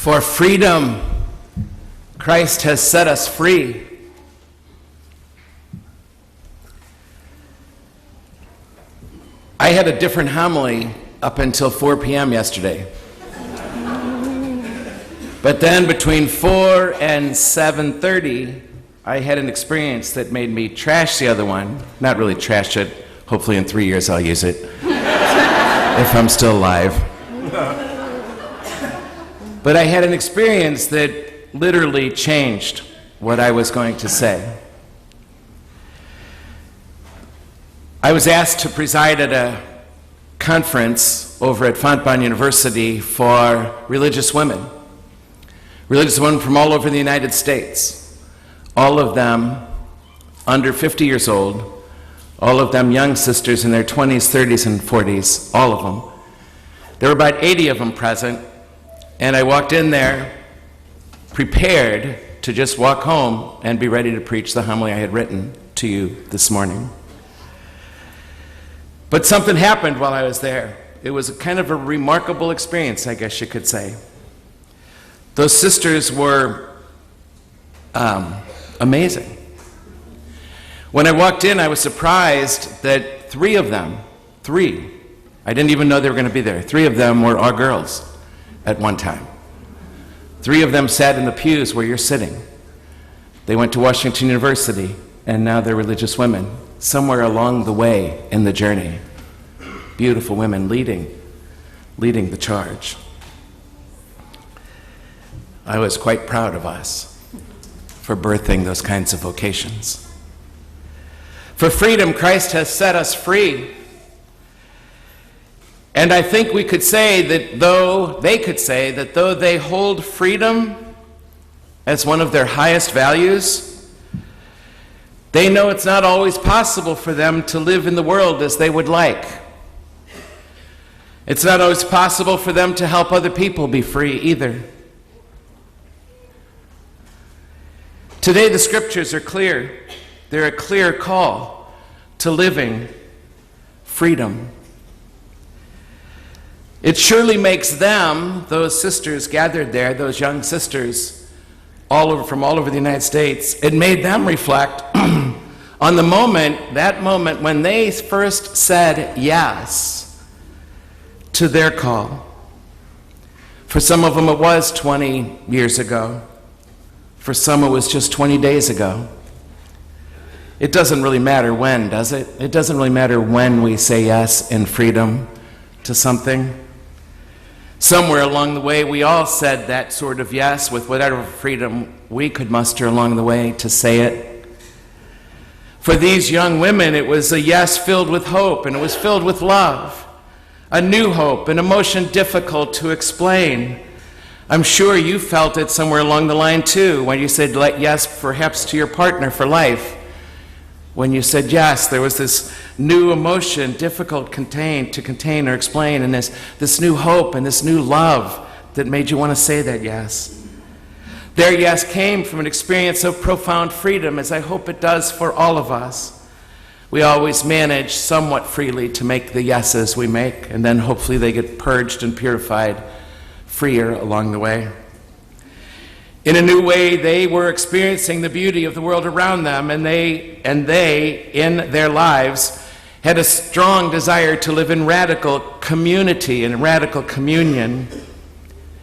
For freedom, Christ has set us free. I had a different homily up until 4 p.m. yesterday. But then between 4 and 7:30, I had an experience that made me trash the other one. Not really trash it. Hopefully in 3 years I'll use it. If I'm still alive. But I had an experience that literally changed what I was going to say. I was asked to preside at a conference over at Fontbonne University for religious women from all over the United States, all of them under 50 years old, all of them young sisters in their 20s, 30s, and 40s, all of them. There were about 80 of them present, and I walked in there prepared to just walk home and be ready to preach the homily I had written to you this morning. But something happened while I was there. It was kind of a remarkable experience, I guess you could say. Those sisters were amazing. When I walked in, I was surprised that three, I didn't even know they were going to be there. 3 of them were our girls at one time. 3 of them sat in the pews where you're sitting. They went to Washington University, and now they're religious women. Somewhere along the way in the journey, beautiful women leading the charge. I was quite proud of us for birthing those kinds of vocations. For freedom, Christ has set us free. And I think we could say that though they hold freedom as one of their highest values, they know it's not always possible for them to live in the world as they would like. It's not always possible for them to help other people be free either. Today the scriptures are clear. They're a clear call to living freedom. It surely makes them, those sisters gathered there, those young sisters, from all over the United States, it made them reflect on that moment when they first said yes to their call. For some of them it was 20 years ago. For some it was just 20 days ago. It doesn't really matter when, does it? It doesn't really matter when we say yes in freedom to something. Somewhere along the way, we all said that sort of yes with whatever freedom we could muster along the way to say it. For these young women, it was a yes filled with hope, and it was filled with love. A new hope, an emotion difficult to explain. I'm sure you felt it somewhere along the line too, when you said yes perhaps to your partner for life. When you said yes, there was this new emotion, difficult to contain or explain, and this new hope and this new love that made you want to say that yes. Their yes came from an experience of profound freedom, as I hope it does for all of us. We always manage somewhat freely to make the yeses we make, and then hopefully they get purged and purified, freer along the way. In a new way, they were experiencing the beauty of the world around them, and they, in their lives, had a strong desire to live in radical community and radical communion.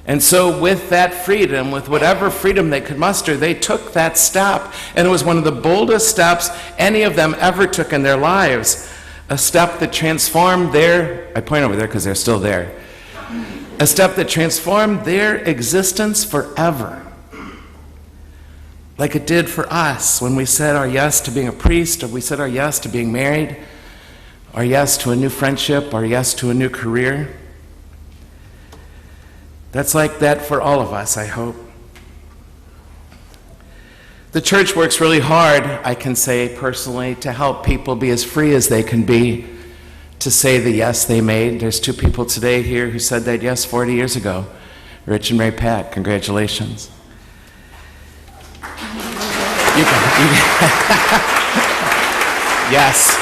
And so with that freedom, with whatever freedom they could muster, they took that step. And it was one of the boldest steps any of them ever took in their lives. A step that transformed I point over there because they're still there. A step that transformed their existence forever. Like it did for us when we said our yes to being a priest, or we said our yes to being married, our yes to a new friendship, our yes to a new career. That's like that for all of us, I hope. The church works really hard, I can say personally, to help people be as free as they can be, to say the yes they made. There's 2 people today here who said that yes 40 years ago. Rich and Mary Pat, congratulations. Yes.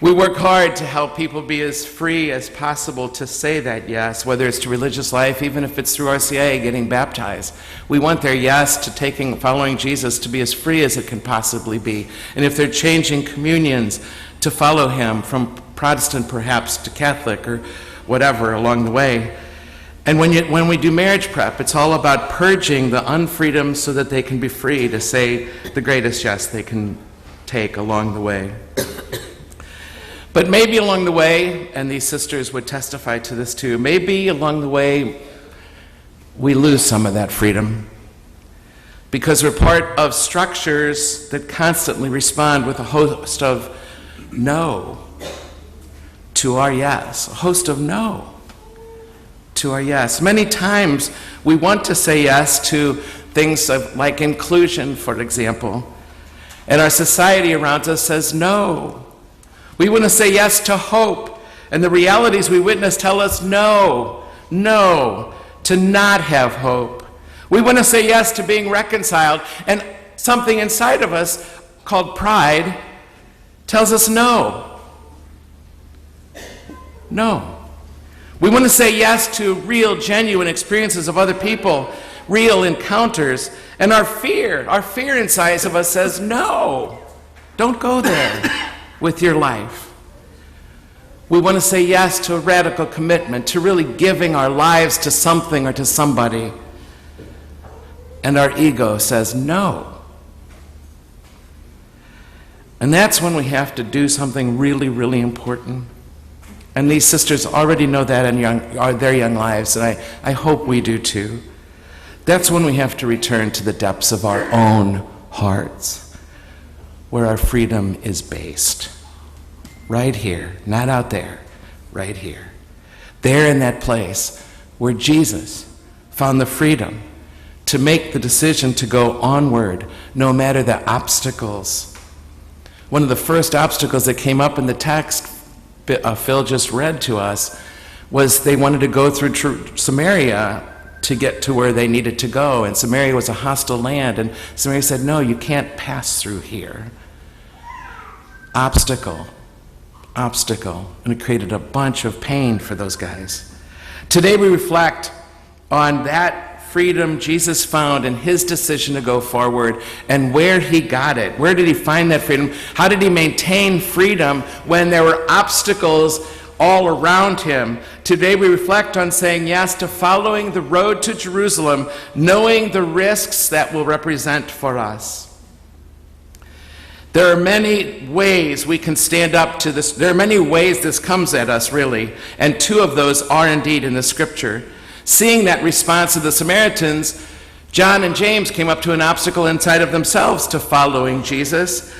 We work hard to help people be as free as possible to say that yes, whether it's to religious life, even if it's through RCIA getting baptized. We want their yes to following Jesus to be as free as it can possibly be. And if they're changing communions, to follow him from Protestant perhaps to Catholic or whatever along the way. And when we do marriage prep, it's all about purging the unfreedom so that they can be free to say the greatest yes they can take along the way. But maybe along the way, and these sisters would testify to this too, maybe along the way we lose some of that freedom because we're part of structures that constantly respond with a host of no to our yes, a host of no to our yes. Many times we want to say yes to things like inclusion, for example, and our society around us says no. We want to say yes to hope, and the realities we witness tell us no, to not have hope. We want to say yes to being reconciled, and something inside of us called pride tells us no. We want to say yes to real, genuine experiences of other people, real encounters, and our fear inside of us says no, don't go there with your life. We want to say yes to a radical commitment, to really giving our lives to something or to somebody. And our ego says no. And that's when we have to do something really, really important. And these sisters already know that in their young lives, and I hope we do too. That's when we have to return to the depths of our own hearts, where our freedom is based. Right here, not out there, right here. There in that place where Jesus found the freedom to make the decision to go onward, no matter the obstacles. One of the first obstacles that came up in the text Phil just read to us was they wanted to go through Samaria to get to where they needed to go, and Samaria was a hostile land, and Samaria said, no, you can't pass through here. Obstacle, and it created a bunch of pain for those guys. Today we reflect on that freedom Jesus found in his decision to go forward and where he got it. Where did he find that freedom? How did he maintain freedom when there were obstacles all around him? Today we reflect on saying yes to following the road to Jerusalem, knowing the risks that will represent for us. There are many ways we can stand up to this. There are many ways this comes at us, really, and two of those are indeed in the scripture. Seeing that response of the Samaritans, John and James came up to an obstacle inside of themselves to following Jesus.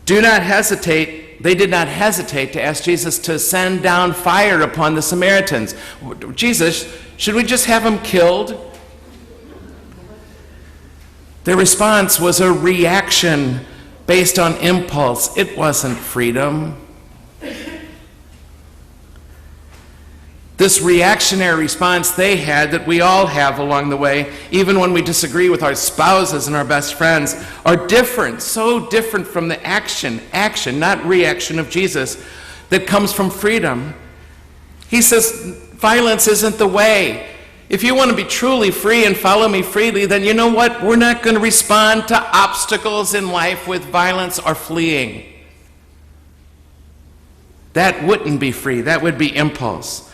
They did not hesitate to ask Jesus to send down fire upon the Samaritans. Jesus, should we just have them killed? Their response was a reaction based on impulse. It wasn't freedom. This reactionary response they had, that we all have along the way, even when we disagree with our spouses and our best friends, are different, so different from the action, not reaction of Jesus, that comes from freedom. He says, violence isn't the way. If you want to be truly free and follow me freely, then you know what? We're not going to respond to obstacles in life with violence or fleeing. That wouldn't be free. That would be impulse.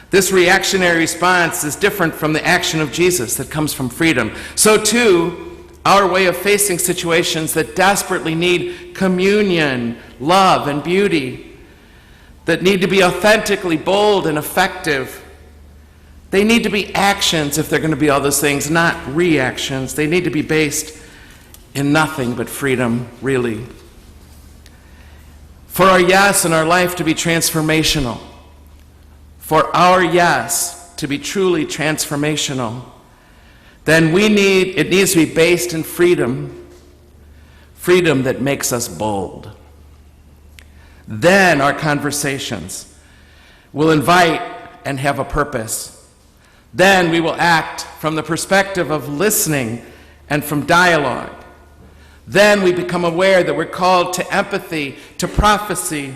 This reactionary response is different from the action of Jesus that comes from freedom. So too, our way of facing situations that desperately need communion, love, and beauty, that need to be authentically bold and effective. They need to be actions if they're going to be all those things, not reactions. They need to be based in nothing but freedom, really. For our yes in our life to be transformational, for our yes to be truly transformational, then it needs to be based in freedom that makes us bold. Then our conversations will invite and have a purpose. Then we will act from the perspective of listening and from dialogue. Then we become aware that we're called to empathy, to prophecy,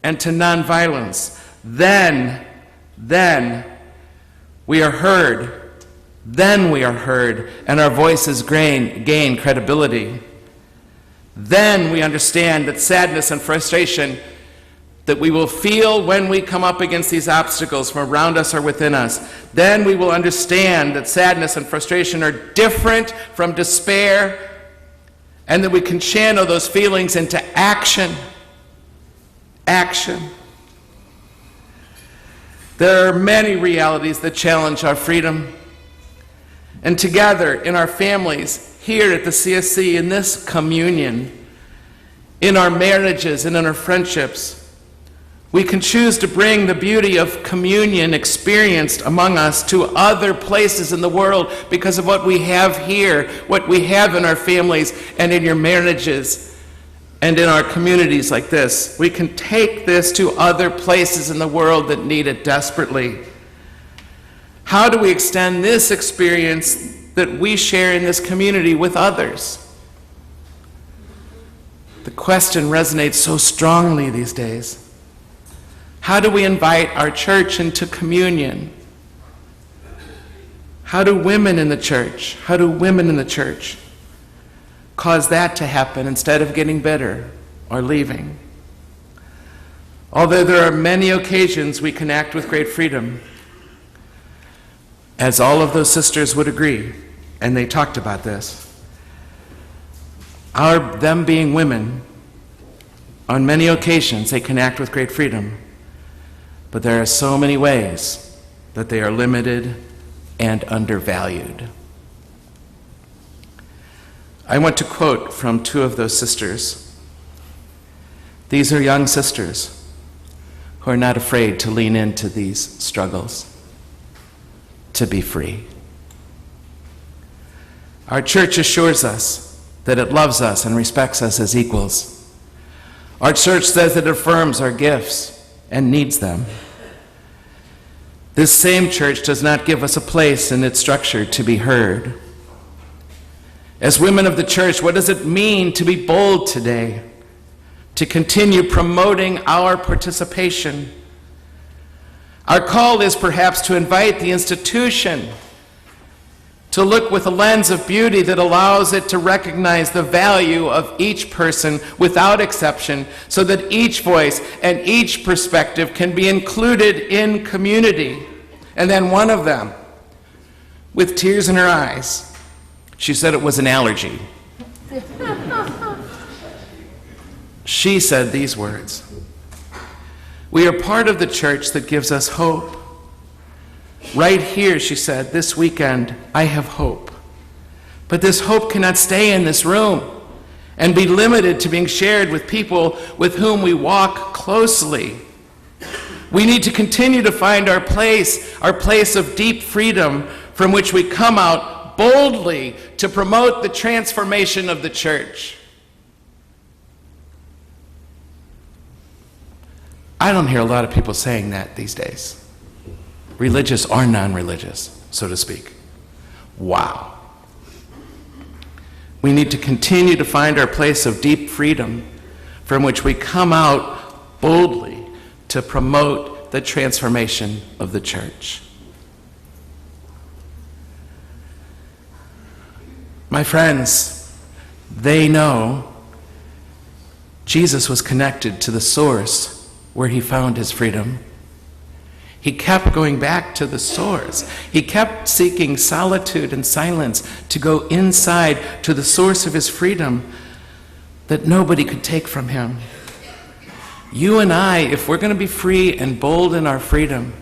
and to nonviolence, then we are heard. Then we are heard, and our voices gain credibility. Then we understand that sadness and frustration that we will feel when we come up against these obstacles from around us or within us, then we will understand that sadness and frustration are different from despair, and that we can channel those feelings into action. Action. There are many realities that challenge our freedom. And together, in our families, here at the CSC, in this communion, in our marriages and in our friendships, we can choose to bring the beauty of communion experienced among us to other places in the world because of what we have here, what we have in our families and in your marriages and in our communities like this. We can take this to other places in the world that need it desperately. How do we extend this experience that we share in this community with others? The question resonates so strongly these days. How do we invite our church into communion? How do women in the church cause that to happen instead of getting bitter or leaving? Although there are many occasions we can act with great freedom, as all of those sisters would agree, and they talked about this, them being women, on many occasions they can act with great freedom. But there are so many ways that they are limited and undervalued. I want to quote from two of those sisters. These are young sisters who are not afraid to lean into these struggles, to be free. Our church assures us that it loves us and respects us as equals. Our church says it affirms our gifts and needs them. This same church does not give us a place in its structure to be heard. As women of the church, what does it mean to be bold today? To continue promoting our participation. Our call is perhaps to invite the institution to look with a lens of beauty that allows it to recognize the value of each person without exception, so that each voice and each perspective can be included in community. And then one of them, with tears in her eyes, she said it was an allergy. She said these words: "We are part of the church that gives us hope. Right here," she said, "this weekend, I have hope. But this hope cannot stay in this room and be limited to being shared with people with whom we walk closely. We need to continue to find our place of deep freedom from which we come out boldly to promote the transformation of the church." I don't hear a lot of people saying that these days. Religious or non-religious, so to speak. Wow. We need to continue to find our place of deep freedom from which we come out boldly to promote the transformation of the church. My friends, they know Jesus was connected to the source where he found his freedom. He kept going back to the source. He kept seeking solitude and silence to go inside to the source of his freedom that nobody could take from him. You and I, if we're going to be free and bold in our freedom,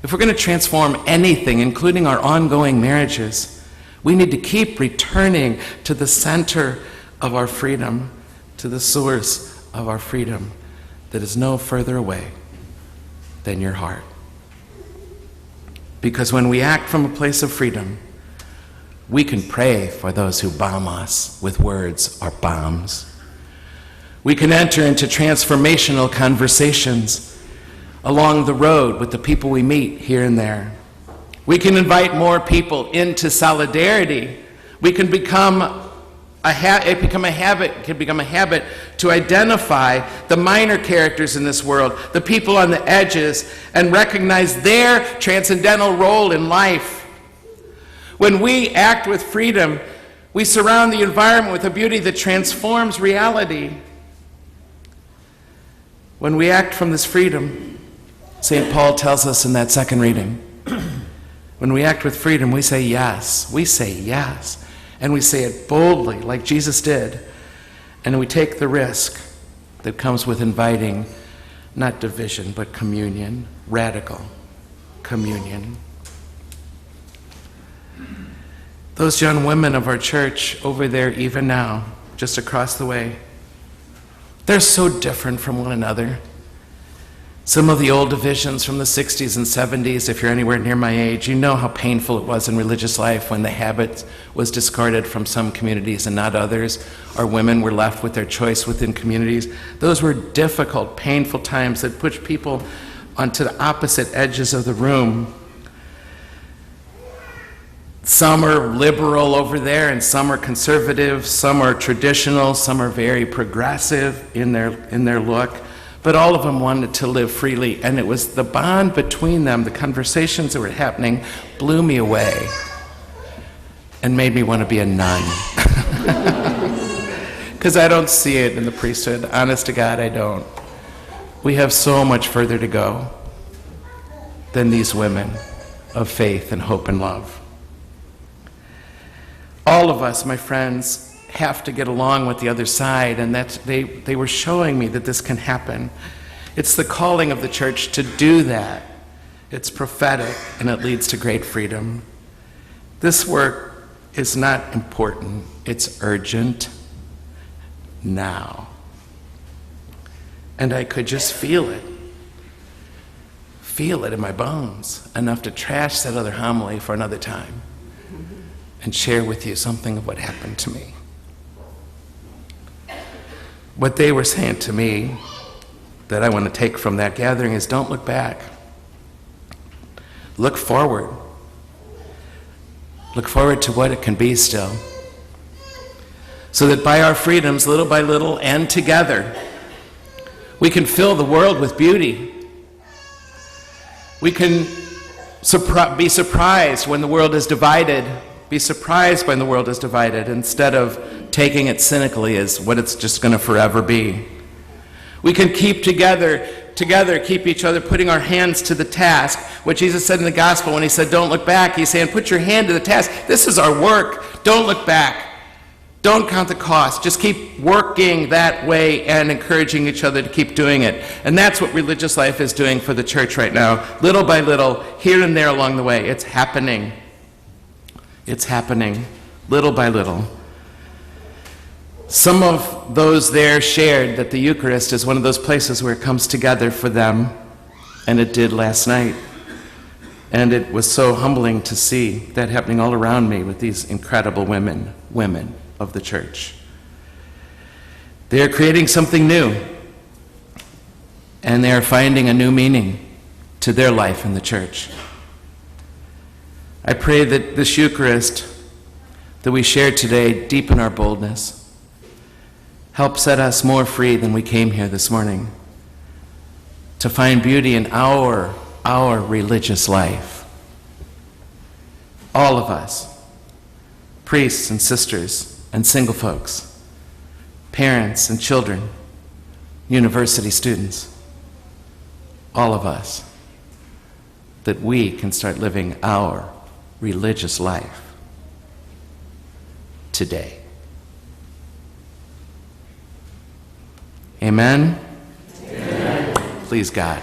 if we're going to transform anything, including our ongoing marriages, we need to keep returning to the center of our freedom, to the source of our freedom that is no further away than your heart. Because when we act from a place of freedom, we can pray for those who bomb us with words or bombs. We can enter into transformational conversations along the road with the people we meet here and there. We can invite more people into solidarity. We can become It can become a habit to identify the minor characters in this world, the people on the edges, and recognize their transcendental role in life. When we act with freedom, we surround the environment with a beauty that transforms reality. When we act from this freedom, St. Paul tells us in that second reading, when we act with freedom, we say yes. We say yes. And we say it boldly, like Jesus did. And we take the risk that comes with inviting not division, but communion, radical communion. Those young women of our church over there, even now, just across the way, they're so different from one another. Some of the old divisions from the 60s and 70s, if you're anywhere near my age, you know how painful it was in religious life when the habit was discarded from some communities and not others, or women were left with their choice within communities. Those were difficult, painful times that pushed people onto the opposite edges of the room. Some are liberal over there, and some are conservative, some are traditional, some are very progressive in their look. But all of them wanted to live freely, and it was the bond between them, the conversations that were happening, blew me away and made me want to be a nun. Because I don't see it in the priesthood. Honest to God, I don't. We have so much further to go than these women of faith and hope and love. All of us, my friends, have to get along with the other side, and that they were showing me that this can happen. It's the calling of the church to do that. It's prophetic, and it leads to great freedom. This work is not important, it's urgent now. And I could just feel it in my bones, enough to trash that other homily for another time and share with you something of what happened to me. What they were saying to me that I want to take from that gathering is don't look back. Look forward. Look forward to what it can be still. So that by our freedoms, little by little and together, we can fill the world with beauty. We can be surprised when the world is divided. Be surprised when the world is divided instead of taking it cynically as what it's just going to forever be. We can keep together, keep each other, putting our hands to the task. What Jesus said in the gospel when he said, don't look back, he's saying, put your hand to the task. This is our work. Don't look back. Don't count the cost. Just keep working that way and encouraging each other to keep doing it. And that's what religious life is doing for the church right now. Little by little, here and there along the way. It's happening. It's happening, little by little. Some of those there shared that the Eucharist is one of those places where it comes together for them, and it did last night. And it was so humbling to see that happening all around me with these incredible women of the church. They are creating something new, and they are finding a new meaning to their life in the church. I pray that this Eucharist that we share today deepen our boldness, help set us more free than we came here this morning, to find beauty in our religious life. All of us, priests and sisters and single folks, parents and children, university students, all of us, that we can start living our religious life today. Amen? Amen. Please God.